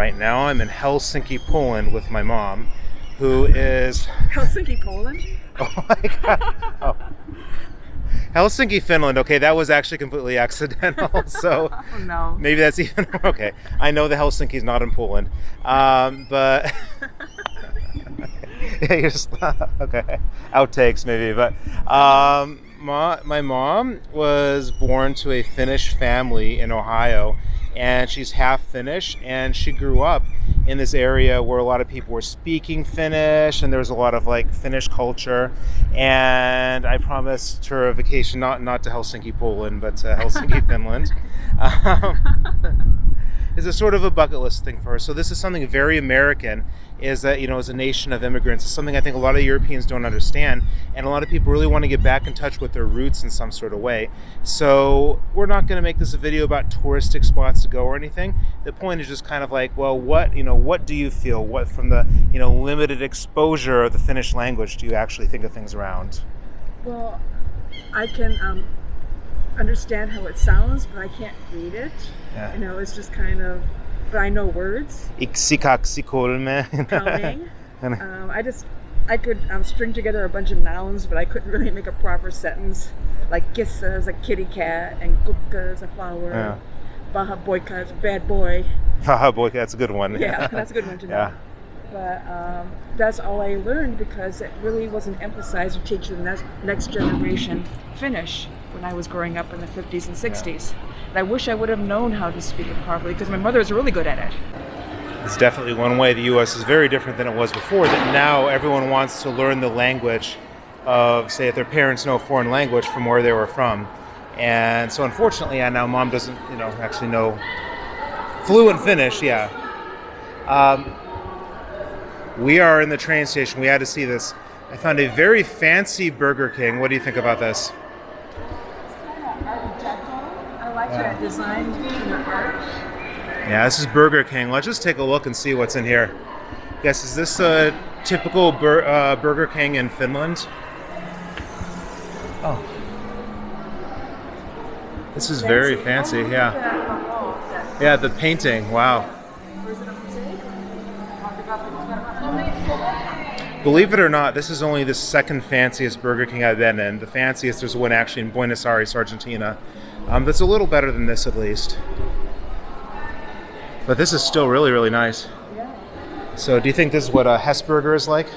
Right now I'm in Helsinki, Poland with my mom, who is... Helsinki, Poland? Oh my God. Oh. Helsinki, Finland. Okay, that was actually completely accidental. So Oh no. maybe that's even okay. I know the Helsinki is not in Poland, but yeah, you're just, okay. Outtakes maybe, but my mom was born to a Finnish family in Ohio, and she's half Finnish, and she grew up in this area where a lot of people were speaking Finnish, and there was a lot of like Finnish culture. And I promised her a vacation, not to Helsinki, Poland, but to Helsinki, Finland. Is a sort of a bucket list thing for her. So this is something very American, is that, you know, as a nation of immigrants, it's something I think a lot of Europeans don't understand, and a lot of people really want to get back in touch with their roots in some sort of way. So we're not going to make this a video about touristic spots to go or anything. The point is just kind of like, well, what do you feel? What from the, limited exposure of the Finnish language do you actually think of things around? Well, I can understand how it sounds, but I can't read it. Yeah. It's just kind of, but I know words. Yksi, kaksi, kolme. Counting. I could string together a bunch of nouns, but I couldn't really make a proper sentence. Like kissa is a kitty cat, and kukka is a flower. Yeah. Baha boika is a bad boy. Baha boika, that's a good one. Yeah, that's a good one to know. Yeah. But that's all I learned, because it really wasn't emphasized to teach the next generation Finnish when I was growing up in the 50s and 60s. Yeah. And I wish I would have known how to speak it properly, because my mother is really good at it. It's definitely one way the U.S. is very different than it was before, that now everyone wants to learn the language of, say, if their parents know a foreign language from where they were from. And so unfortunately, now mom doesn't, actually know fluent Finnish, yeah. We are in the train station. We had to see this. I found a very fancy Burger King. What do you think about this? I like that design in the arch. Yeah, this is Burger King. Let's just take a look and see what's in here. Yes, is this a typical Burger King in Finland? Oh. This is very fancy, yeah. Yeah, the painting, wow. Believe it or not, this is only the second fanciest Burger King I've been in. The fanciest, there's one actually in Buenos Aires, Argentina. That's a little better than this, at least. But this is still really, really nice. Yeah. So do you think this is what a Hesburger is like?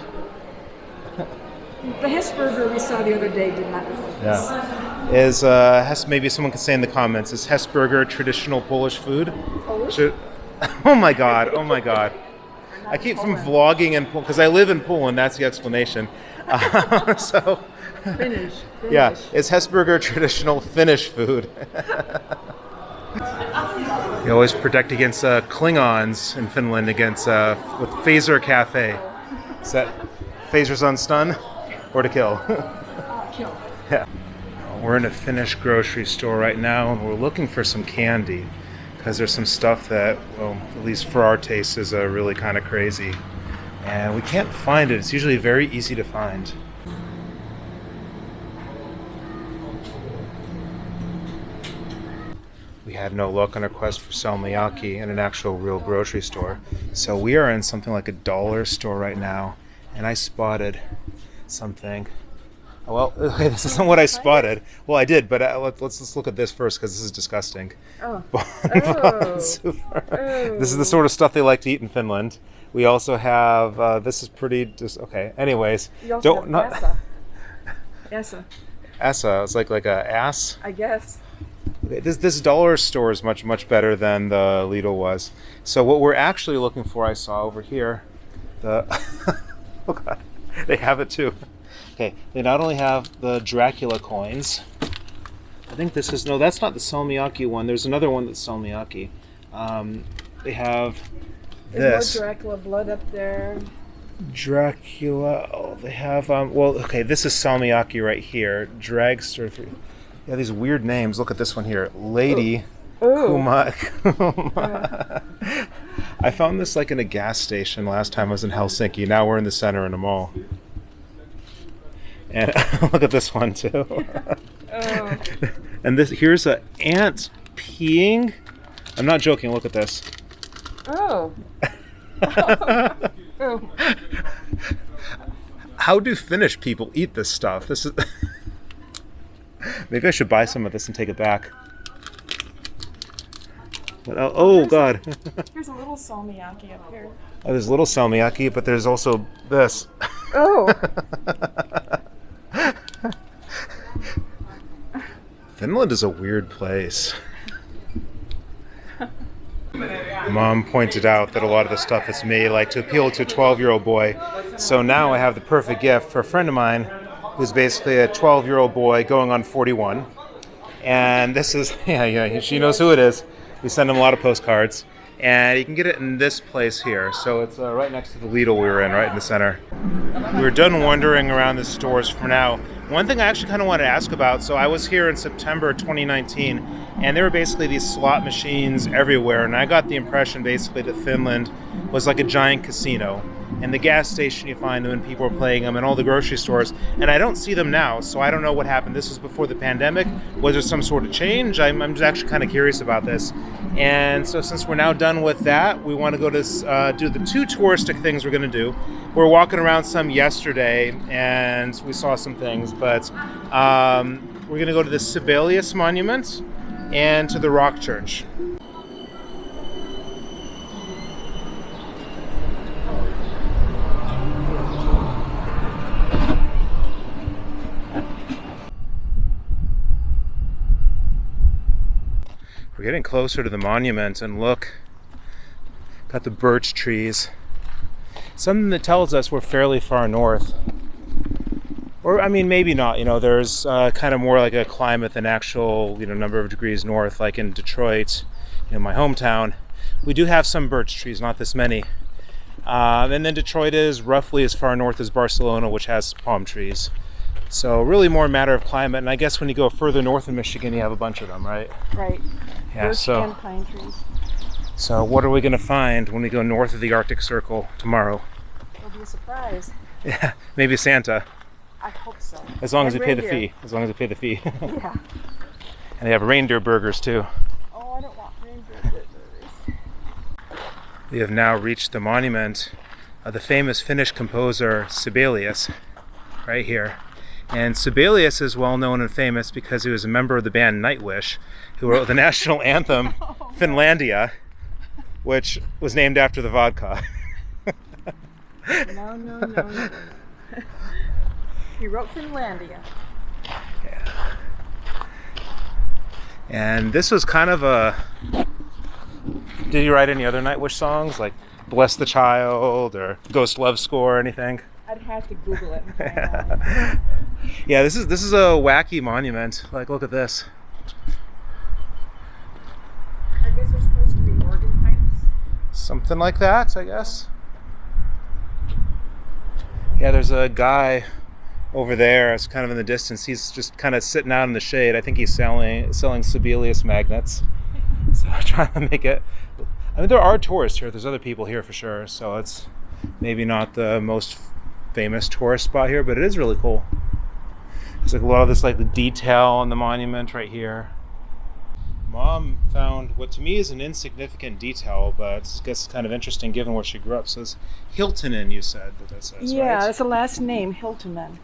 The Hesburger we saw the other day did not look like this. Yeah. Is maybe someone could say in the comments, is Hesburger traditional Polish food? Polish? Oh my God, oh my God. I keep from vlogging in Poland, because I live in Poland, that's the explanation. So, Finnish. Yeah, is Hesburger traditional Finnish food? You always protect against Klingons in Finland with Phaser Cafe. Is that phasers on stun or to kill? Kill. Yeah. We're in a Finnish grocery store right now, and we're looking for some candy, because there's some stuff that, well, at least for our taste, is really kind of crazy. And we can't find it. It's usually very easy to find. We had no luck on our quest for salmiakki in an actual real grocery store. So we are in something like a dollar store right now, and I spotted something. Well, okay, this isn't what I spotted. Well, I did, but let's look at this first, because this is disgusting. Oh. This is the sort of stuff they like to eat in Finland. We also have, this is pretty, okay, anyways. You also have Essa. Essa. Essa, it's like a ass? I guess. Okay, this dollar store is much, much better than the Lidl was. So what we're actually looking for, I saw over here, oh God, they have it too. Okay, they not only have the Dracula coins. I think this is, no, that's not the salmiakki one. There's another one that's salmiakki. They have this. Is more Dracula blood up there? Dracula, oh, they have, well, okay, this is salmiakki right here. Dragster 3. Yeah, these weird names. Look at this one here. Lady Kuma. I found this like in a gas station last time I was in Helsinki. Now we're in the center in a mall. And look at this one too. And here's an ant peeing. I'm not joking, look at this. Oh. Oh. How do Finnish people eat this stuff? This is. Maybe I should buy some of this and take it back. But, oh God. Here's a little salmiakki up here. Oh, there's a little salmiakki, but there's also this. Oh. Finland is a weird place. Mom pointed out that a lot of the stuff is made like to appeal to a 12-year-old boy. So now I have the perfect gift for a friend of mine who's basically a 12-year-old boy going on 41. And this is, she knows who it is. We send him a lot of postcards. And you can get it in this place here. So it's right next to the Lidl we were in, right in the center. We're done wandering around the stores for now. One thing I actually kind of wanted to ask about, so I was here in September 2019, and there were basically these slot machines everywhere, and I got the impression basically that Finland was like a giant casino. And the gas station, you find them, and people are playing them, and all the grocery stores, and I don't see them now, so I don't know what happened. This was before the pandemic. Was there some sort of change? I'm just actually kind of curious about this. And so since we're now done with that, we want to go to do the two touristic things we're going to do. We're walking around some yesterday, and we saw some things, but we're going to go to the Sibelius monument and to the Rock Church. We're getting closer to the monument, and look, got the birch trees. Something that tells us we're fairly far north. Or, I mean, maybe not. There's kind of more like a climate than actual, number of degrees north, like in Detroit, my hometown. We do have some birch trees, not this many. And then Detroit is roughly as far north as Barcelona, which has palm trees. So really more a matter of climate. And I guess when you go further north in Michigan, you have a bunch of them, right? Right. Yeah, birch and pine trees. So what are we going to find when we go north of the Arctic Circle tomorrow? It'll be a surprise. Yeah, maybe Santa. I hope so. As long as we pay the reindeer. fee. As long as we pay the fee. Yeah. And they have reindeer burgers too. Oh, I don't want reindeer burgers. We have now reached the monument of the famous Finnish composer Sibelius, right here. And Sibelius is well known and famous because he was a member of the band Nightwish, who wrote the national anthem, Finlandia, which was named after the vodka. No. He wrote Finlandia. Yeah. And this was kind of a... Did he write any other Nightwish songs, like Bless the Child or Ghost Love Score or anything? I'd have to Google it and find out. Yeah, this is a wacky monument. Like, look at this. I guess they're supposed to be organ pipes. Something like that, I guess. Yeah, there's a guy over there. It's kind of in the distance. He's just kind of sitting out in the shade. I think he's selling Sibelius magnets. So I'm trying to make it. I mean, there are tourists here. There's other people here for sure. So it's maybe not the most famous tourist spot here, but it is really cool. There's like a lot of this like the detail on the monument right here. Mom found what to me is an insignificant detail, but I guess it's kind of interesting given where she grew up. So it's Hiltonen, you said that says, yeah, right? that's the last name, Hiltonen.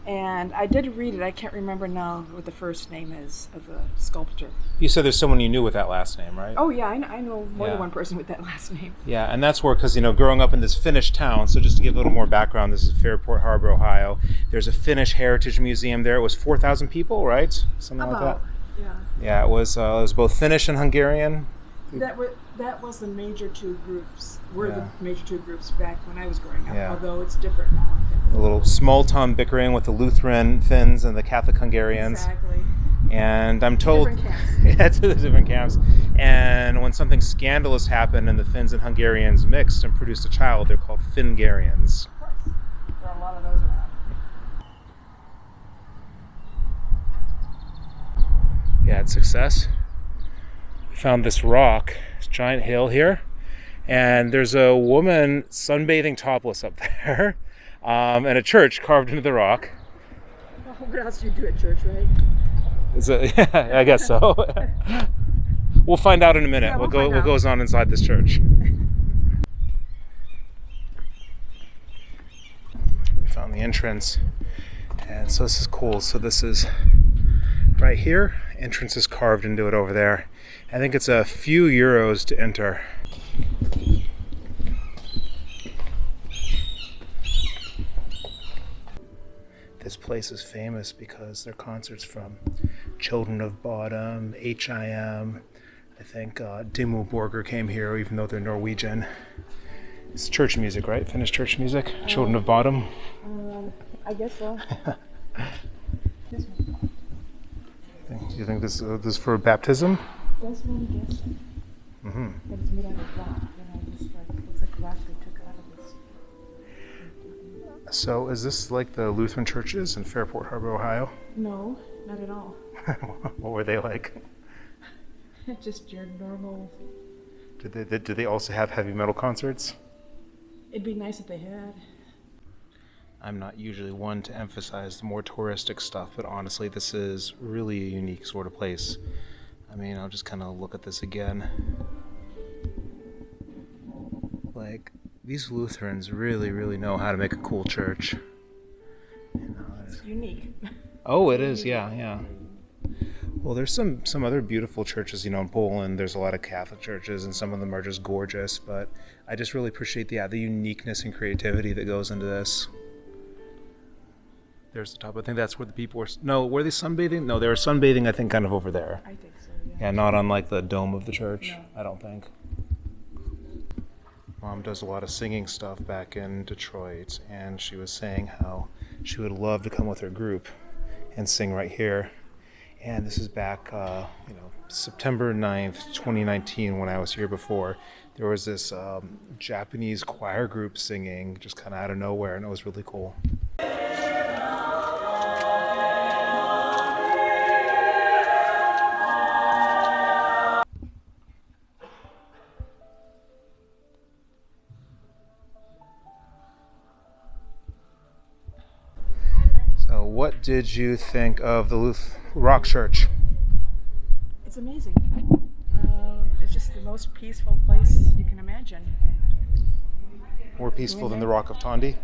And I did read it. I can't remember now what the first name is of the sculptor. You said there's someone you knew with that last name, right? Oh yeah, I know more Yeah. than one person with that last name. Yeah, and that's where, because, growing up in this Finnish town, so just to give a little more background, this is Fairport Harbor, Ohio. There's a Finnish Heritage Museum there. It was 4,000 people, right? Something like that. Yeah. Yeah, it was both Finnish and Hungarian. That was the major two groups. Were Yeah. the major two groups back when I was growing up. Yeah. Although it's different now. A little small town bickering with the Lutheran Finns and the Catholic Hungarians. Exactly. And I'm told, Different camps. yeah, to the different camps. And when something scandalous happened and the Finns and Hungarians mixed and produced a child, they're called Fingarians. Of course. There are a lot of those around. Yeah, it's success. We found this rock, this giant hill here, and there's a woman sunbathing topless up there, and a church carved into the rock. Well, what else do you do at church, right? Yeah, I guess so. We'll find out in a minute Yeah, we'll what find out. goes on inside this church. found the entrance. And so this is cool. So this is right here. Entrance is carved into it over there. I think it's a few euros to enter. This place is famous because there are concerts from Children of Bodom, HIM. I think Dimmu Borgir came here, even though they're Norwegian. It's church music, right? Finnish church music? Children of Bodom? I guess so. This one. Do you think this is for baptism? That's what I'm guessing. Mm-hmm. But it's made out of rock. Looks like rock they took out of this. So is this like the Lutheran churches in Fairport Harbor, Ohio? No, not at all. What were they like? Just your normal. Did they also have heavy metal concerts? It'd be nice if they had. I'm not usually one to emphasize the more touristic stuff, but honestly, this is really a unique sort of place. I mean, I'll just kind of look at this again. Like, these Lutherans really, really know how to make a cool church. It's unique. Oh, it is, yeah. Well, there's some other beautiful churches, in Poland. There's a lot of Catholic churches, and some of them are just gorgeous, but I just really appreciate the uniqueness and creativity that goes into this. There's the top. I think that's where the people were. No, were they sunbathing? No, they were sunbathing, I think, kind of over there. I think so, yeah. Yeah, not on like the dome of the church. No. I don't think. Mom does a lot of singing stuff back in Detroit, and she was saying how she would love to come with her group and sing right here. And this is back, September 9th, 2019, when I was here before. There was this Japanese choir group singing just kind of out of nowhere, and it was really cool. So what did you think of the Rock Church? It's amazing. It's just the most peaceful place you can imagine. More peaceful than the Rock of Tondi?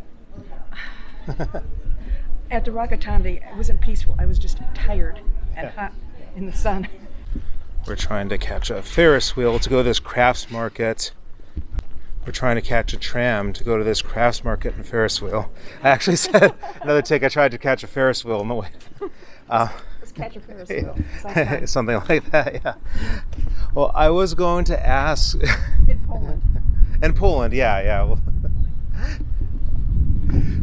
At the Rock of Tondi, it wasn't peaceful. I was just tired and hot in the sun. We're trying to catch a Ferris wheel to go to this crafts market. We're trying to catch a tram to go to this crafts market and Ferris wheel. I actually said another take. I tried to catch a Ferris wheel on the way. Let's catch a Ferris wheel. Something like that, yeah. Well, I was going to ask. In Poland. In Poland, yeah. Well,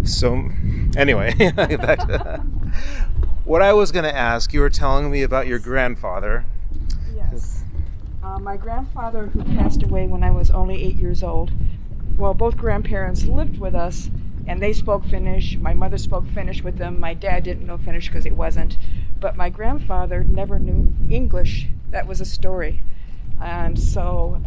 so, anyway, back to that. What I was going to ask, you were telling me about your grandfather. Yes. My grandfather, who passed away when I was only 8 years old, well, both grandparents lived with us, and they spoke Finnish. My mother spoke Finnish with them. My dad didn't know Finnish because he wasn't. But my grandfather never knew English. That was a story. And so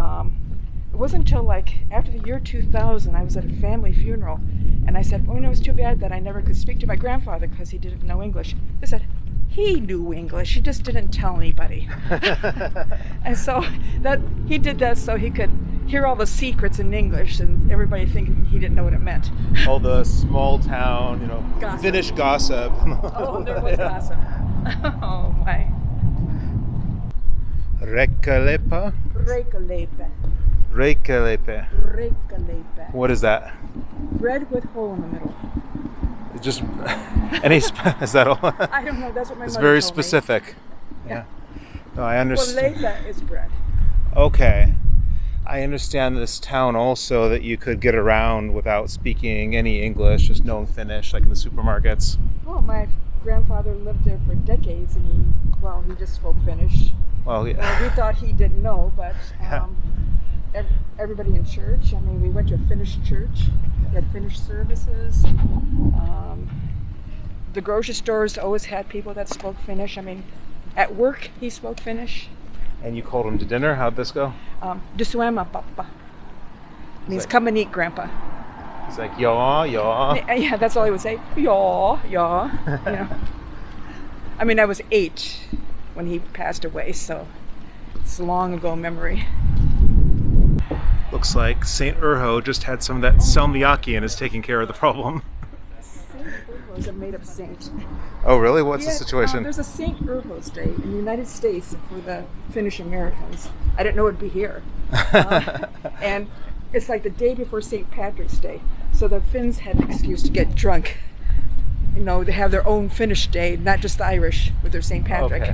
it wasn't until after the year 2000, I was at a family funeral, and I said, it was too bad that I never could speak to my grandfather because he didn't know English. They said, he knew English, he just didn't tell anybody. And so he did that so he could hear all the secrets in English and everybody thinking he didn't know what it meant. All the small town, gossip. Finnish gossip. Oh, there was gossip. Oh my. Rekkaleipä? Rekkaleipä. Rekkaleipä. What is that? Bread with hole in the middle. Just is that all? I don't know. That's what my it's mother very told specific. Me. Yeah. No, I understand. Well, leipä is bread. Okay. I understand this town also that you could get around without speaking any English, just knowing Finnish, like in the supermarkets. Oh, my grandfather lived there for decades, and he just spoke Finnish. Well, yeah. We thought he didn't know, but everybody in church. I mean, we went to a Finnish church. We had Finnish services. The grocery stores always had people that spoke Finnish. I mean, at work he spoke Finnish. And you called him to dinner? How'd this go? Dusuema papa. Means come and eat, Grandpa. He's like, yeah. Yeah, that's all he would say. Yeah. I mean, I was 8 when he passed away, so it's a long ago memory. Looks like St. Urho just had some of that salmiakki and is taking care of the problem. is a made-up saint. Oh, really? What's the Yeah, situation? there's a St. Urho's Day in the United States for the Finnish Americans. I didn't know it'd be here. And it's like the day before St. Patrick's Day. So the Finns had an excuse to get drunk. You know, they have their own Finnish day, not just the Irish with their St. Patrick.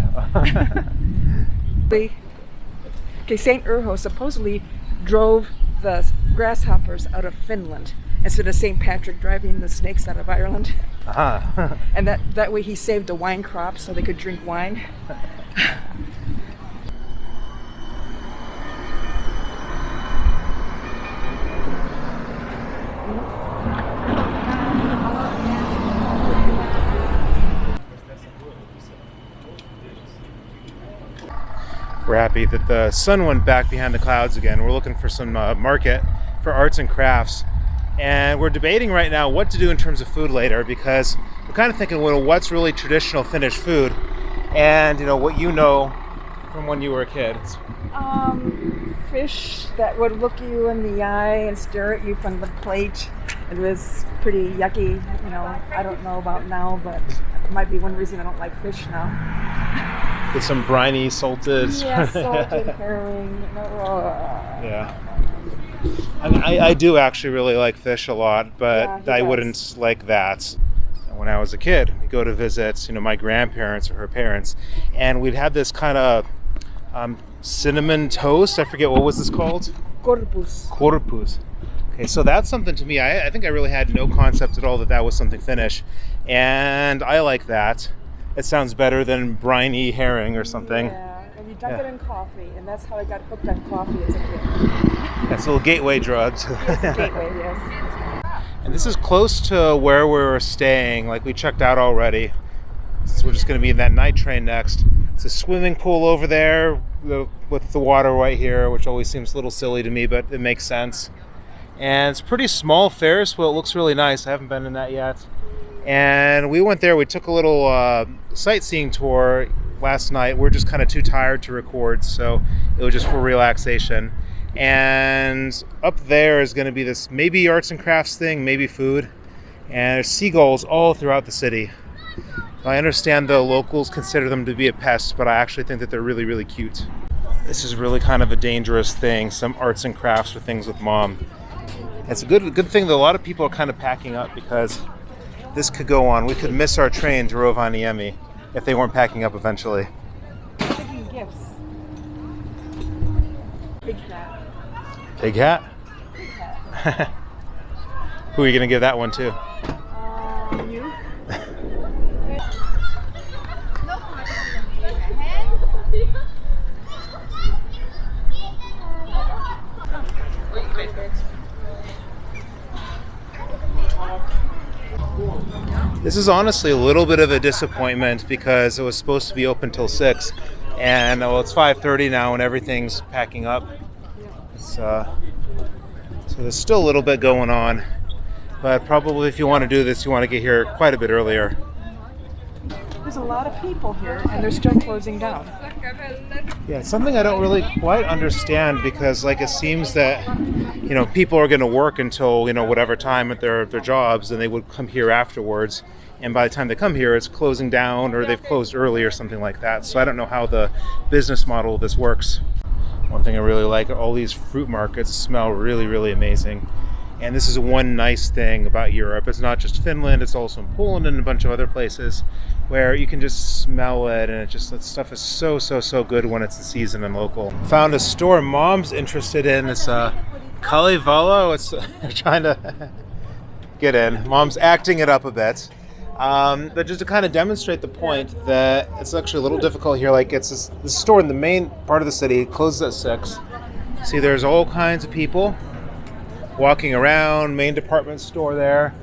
Okay, St. Urho supposedly drove the grasshoppers out of Finland instead of St. Patrick driving the snakes out of Ireland. Uh-huh. And that way he saved the wine crop so they could drink wine. We're happy that the sun went back behind the clouds again. We're looking for some market for arts and crafts. And we're debating right now what to do in terms of food later, because we're kind of thinking, well, what's really traditional Finnish food? And, you know, what you know from when you were a kid. Fish that would look you in the eye and stare at you from the plate. It was pretty yucky, you know. I don't know about now, but it might be one reason I don't like fish now. With some briny, salted... Yeah, salted herring. Yeah. I mean, I do actually really like fish a lot, but Yeah, I wouldn't like that. When I was a kid, we'd go to visit, you know, my grandparents or her parents, and we'd have this kind of cinnamon toast. I forget, what was this called? Korpus. Korpus. Okay, so that's something to me. I think I really had no concept at all that was something Finnish, and I like that. It sounds better than briny herring or something. Yeah, and you dunk it in coffee, and that's how I got hooked on coffee as a kid. That's a little gateway drug. It's a gateway, yes. And this is close to where we were staying. Like, we checked out already, since we're just going to be in that night train next. It's a swimming pool over there with the water right here, which always seems a little silly to me, but it makes sense. And it's a pretty small Ferris wheel. It looks really nice. I haven't been in that yet. And we went there. We took a little sightseeing tour last night. We're just kind of too tired to record, so it was just for relaxation. And up there is going to be this maybe arts and crafts thing, maybe food. And there's seagulls all throughout the city. I understand the locals consider them to be a pest, but I actually think that they're really, really cute. This is really kind of a dangerous thing, some arts and crafts or things with Mom. It's a good thing that a lot of people are kind of packing up, because this could go on. We could miss our train to Rovaniemi if they weren't packing up eventually. Taking gifts. Big cat. Big hat? Big hat. Who are you going to give that one to? You? This is honestly a little bit of a disappointment, because it was supposed to be open till 6, and well, it's 5:30 now and everything's packing up. So there's still a little bit going on, but probably if you want to do this, you want to get here quite a bit earlier. There's a lot of people here, and they're still closing down. Yeah, it's something I don't really quite understand, because like it seems that, you know, people are going to work until, you know, whatever time at their jobs, and they would come here afterwards, and by the time they come here it's closing down, or they've closed early or something like that. So I don't know how the business model of this works. One thing I really like are all these fruit markets. Smell really, really amazing. And this is one nice thing about Europe. It's not just Finland, it's also in Poland and a bunch of other places where you can just smell it, and that stuff is so good when it's in season and local. Found a store Mom's interested in. It's Kalevala. It's trying to get in. Mom's acting it up a bit. But just to kind of demonstrate the point that it's actually a little difficult here. Like, it's this store in the main part of the city. It closes at 6. See, there's all kinds of people walking around. Main department store there.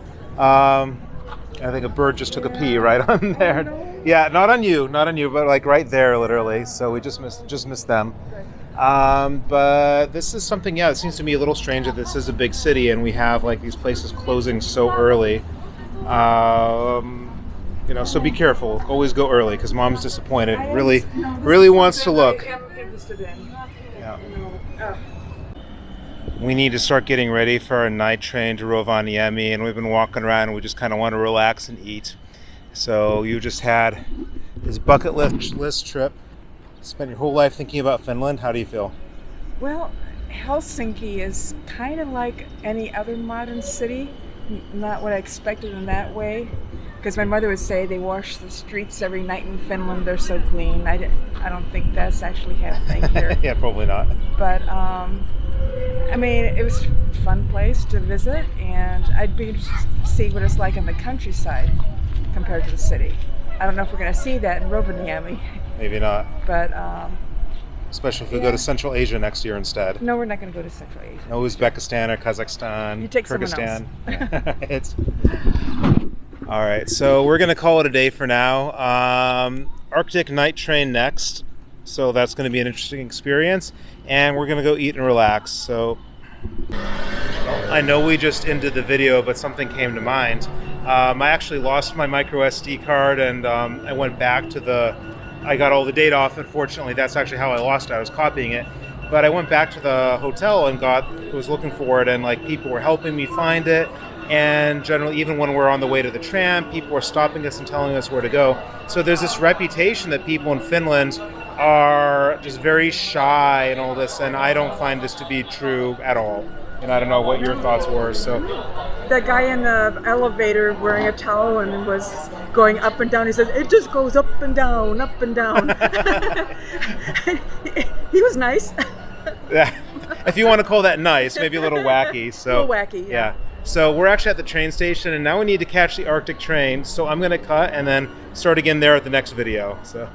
I think a bird just took a pee right on there. Yeah, not on you, but like right there, literally. So we just missed them. But this is something, it seems to me a little strange that this is a big city and we have like these places closing so early. You know, so be careful. Always go early, because Mom's disappointed. Really wants to look. Yeah. We need to start getting ready for our night train to Rovaniemi, and we've been walking around and we just kind of want to relax and eat. So you just had this bucket list trip, spent your whole life thinking about Finland. How do you feel? Well, Helsinki is kind of like any other modern city. Not what I expected in that way. Because my mother would say they wash the streets every night in Finland. They're so clean. I don't think that's actually happening here. Yeah, probably not. But I mean, it was a fun place to visit, and I'd be interested to see what it's like in the countryside compared to the city. I don't know if we're going to see that in Rovaniemi. Maybe not. But especially if we go to Central Asia next year instead. no, we're not going to go to Central Asia. No Uzbekistan or Kazakhstan. You take Kyrgyzstan. someone else. All right, so we're going to call it a day for now. Arctic night train next, so that's going to be an interesting experience, and we're going to go eat and relax. So I know we just ended the video, but something came to mind. I actually lost my micro SD card, and I went back to I got all the data off. Unfortunately, that's actually how I lost it. I was copying it. But I went back to the hotel and was looking for it, and like people were helping me find it. And generally, even when we're on the way to the tram, people were stopping us and telling us where to go. So there's this reputation that people in Finland are just very shy and all this, and I don't find this to be true at all. And I don't know what your thoughts were. So That guy in the elevator wearing a towel and was going up and down. He says, it just goes up and down, up and down. He was nice. yeah, if you want to call that nice, maybe a little wacky. So A little wacky, yeah. So we're actually at the train station, and now we need to catch the Arctic train. So I'm going to cut and then start again there at the next video. So.